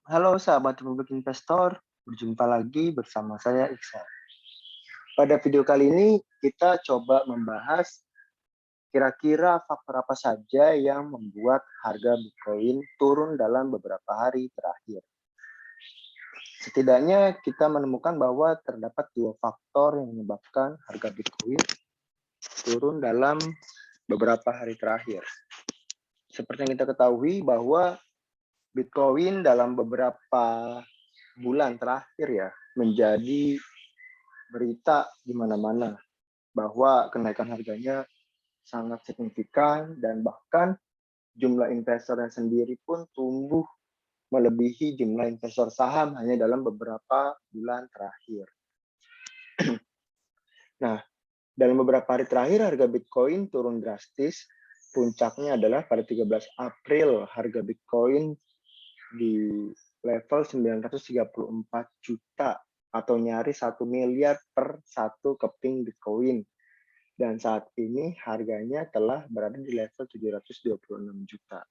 Halo sahabat Republik Investor, berjumpa lagi bersama saya Iksan. Pada video kali ini kita coba membahas kira-kira faktor apa saja yang membuat harga Bitcoin turun dalam beberapa hari terakhir. Setidaknya kita menemukan bahwa terdapat dua faktor yang menyebabkan harga Bitcoin turun dalam beberapa hari terakhir. Seperti yang kita ketahui bahwa Bitcoin dalam beberapa bulan terakhir ya menjadi berita di mana-mana bahwa kenaikan harganya sangat signifikan dan bahkan jumlah investornya sendiri pun tumbuh melebihi jumlah investor saham hanya dalam beberapa bulan terakhir. Nah, dalam beberapa hari terakhir harga Bitcoin turun drastis. Puncaknya adalah pada 13 April harga Bitcoin di level 934 juta atau nyaris 1 miliar per satu keping Bitcoin. Dan saat ini harganya telah berada di level 726 juta.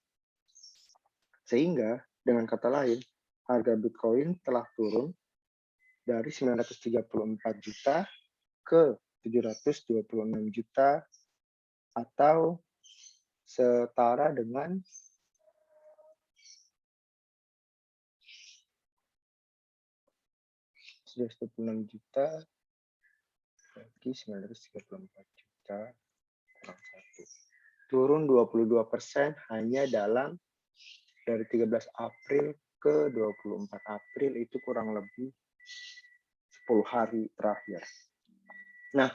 Sehingga dengan kata lain, harga Bitcoin telah turun dari 934 juta ke 726 juta atau setara dengan 926 juta bagi 934 juta kurang 1. Turun 22% hanya dalam dari 13 April ke 24 April, itu kurang lebih 10 hari terakhir. Nah,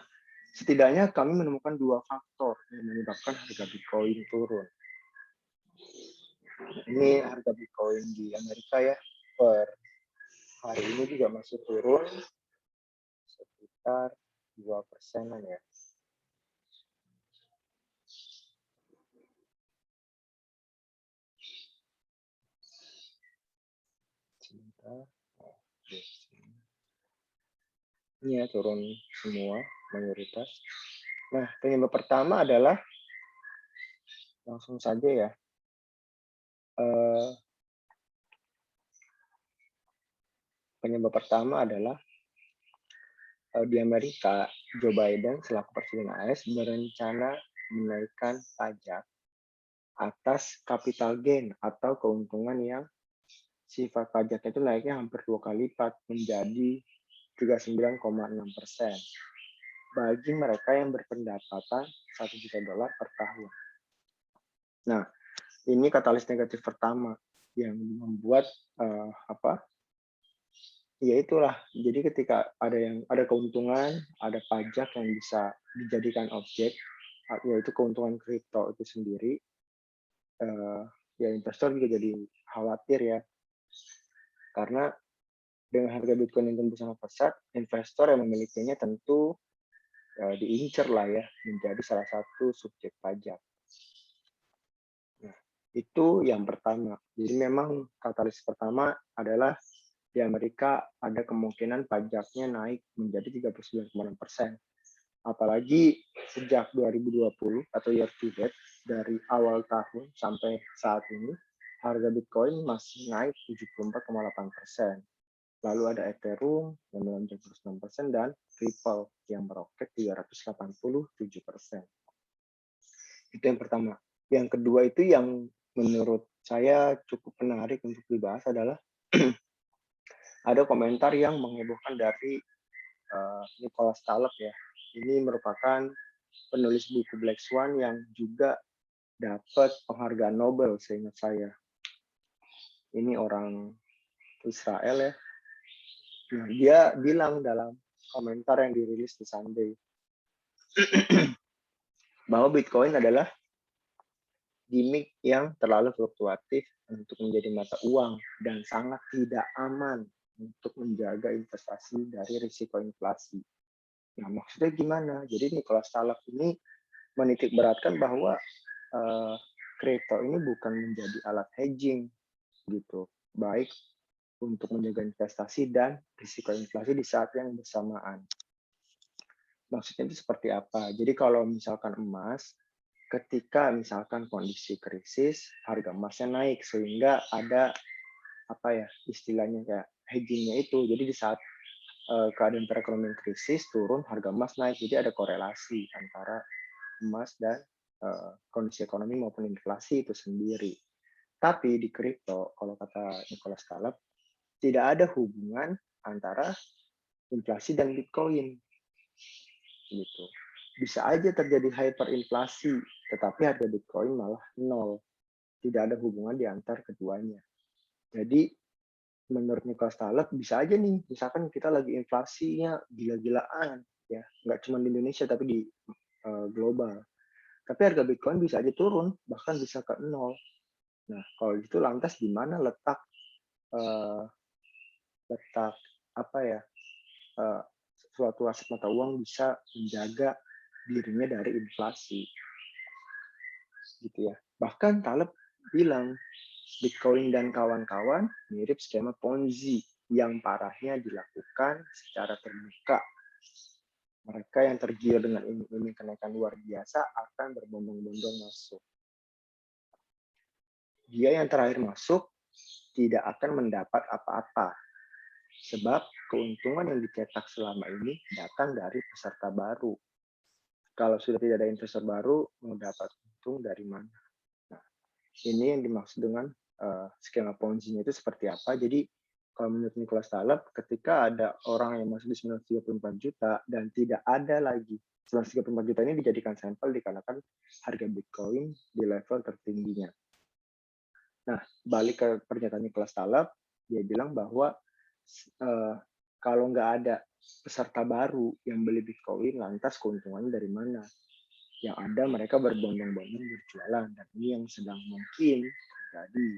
setidaknya kami menemukan dua faktor yang menyebabkan harga Bitcoin turun. Ini harga Bitcoin di Amerika ya, per hari ini juga masih turun sekitar 2%-an ya. Ini ya, turun semua mayoritas. Nah, penyebab pertama adalah langsung saja ya. Penyebab pertama adalah di Amerika, Joe Biden selaku Presiden AS berencana menaikkan pajak atas capital gain atau keuntungan yang sifat pajaknya itu naiknya hampir 2 kali lipat menjadi 39,6% bagi mereka yang berpendapatan $1 juta per tahun. Nah, ini katalis negatif pertama yang membuat ya itulah. Jadi ketika ada keuntungan, ada pajak yang bisa dijadikan objek, yaitu keuntungan kripto itu sendiri, ya investor juga jadi khawatir ya. Karena dengan harga Bitcoin yang tumbuh sangat pesat, investor yang memilikinya tentu diincar lah ya menjadi salah satu subjek pajak. Nah, itu yang pertama. Jadi memang katalis pertama adalah di Amerika ada kemungkinan pajaknya naik menjadi 39,6%. Apalagi sejak 2020 atau year to date, dari awal tahun sampai saat ini, harga Bitcoin masih naik 74,8%. Lalu ada Ethereum yang melonjak 26% dan Ripple yang meroket 387%. Itu yang pertama. Yang kedua itu yang menurut saya cukup menarik untuk dibahas adalah ada komentar yang menghebohkan dari Nicholas Taleb ya. Ini merupakan penulis buku Black Swan yang juga dapat penghargaan Nobel seingat saya. Ini orang Israel ya. Nah, dia bilang dalam komentar yang dirilis di Sunday bahwa Bitcoin adalah gimmick yang terlalu fluktuatif untuk menjadi mata uang dan sangat tidak aman untuk menjaga investasi dari risiko inflasi. Nah, maksudnya gimana? Jadi Nicholas Taleb ini menitik beratkan bahwa kripto ini bukan menjadi alat hedging gitu, baik untuk menjaga investasi dan risiko inflasi di saat yang bersamaan. Maksudnya itu seperti apa? Jadi kalau misalkan emas, ketika misalkan kondisi krisis, harga emasnya naik sehingga ada apa ya istilahnya kayak hedging-nya itu. Jadi di saat keadaan perekonomian krisis turun, harga emas naik. Jadi ada korelasi antara emas dan kondisi ekonomi maupun inflasi itu sendiri. Tapi di kripto, kalau kata Nicholas Taleb, tidak ada hubungan antara inflasi dan Bitcoin gitu. Bisa aja terjadi hyperinflasi, tetapi harga Bitcoin malah nol. Tidak ada hubungan di antar keduanya. Jadi menurut Nicholas Taleb bisa aja nih, misalkan kita lagi inflasinya gila-gilaan, ya nggak cuma di Indonesia tapi di global. Tapi harga Bitcoin bisa aja turun, bahkan bisa ke nol. Nah, kalau gitu lantas di mana letak uh, letak apa ya suatu aset mata uang bisa menjaga dirinya dari inflasi, gitu ya. Bahkan Taleb bilang Bitcoin dan kawan-kawan mirip skema Ponzi yang parahnya dilakukan secara terbuka. Mereka yang tergiur dengan iming-iming kenaikan luar biasa akan berbondong-bondong masuk. Dia yang terakhir masuk tidak akan mendapat apa-apa, sebab keuntungan yang dicetak selama ini datang dari peserta baru. Kalau sudah tidak ada investor baru, mau dapat untung dari mana? Nah, ini yang dimaksud dengan skema Ponzi-nya itu seperti apa. Jadi, kalau menurut Nicholas Taleb, ketika ada orang yang masuk di 934 juta dan tidak ada lagi 934 juta ini dijadikan sampel dikarenakan harga Bitcoin di level tertingginya. Nah, balik ke pernyataan Nicholas Taleb, dia bilang bahwa kalau nggak ada peserta baru yang beli Bitcoin, lantas keuntungannya dari mana? Yang ada mereka berbondong-bondong berjualan, dan ini yang sedang mungkin terjadi,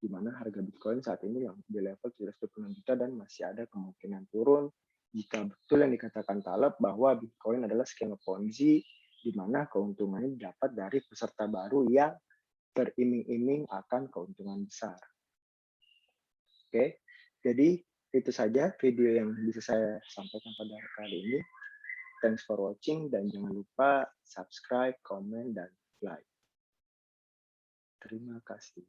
di mana harga Bitcoin saat ini yang di level 726 juta dan masih ada kemungkinan turun jika betul yang dikatakan Taleb bahwa Bitcoin adalah skema Ponzi di mana keuntungannya didapat dari peserta baru yang beriming-iming akan keuntungan besar. Oke, jadi itu saja video yang bisa saya sampaikan pada kali ini. Thanks for watching dan jangan lupa subscribe, comment, dan like. Terima kasih.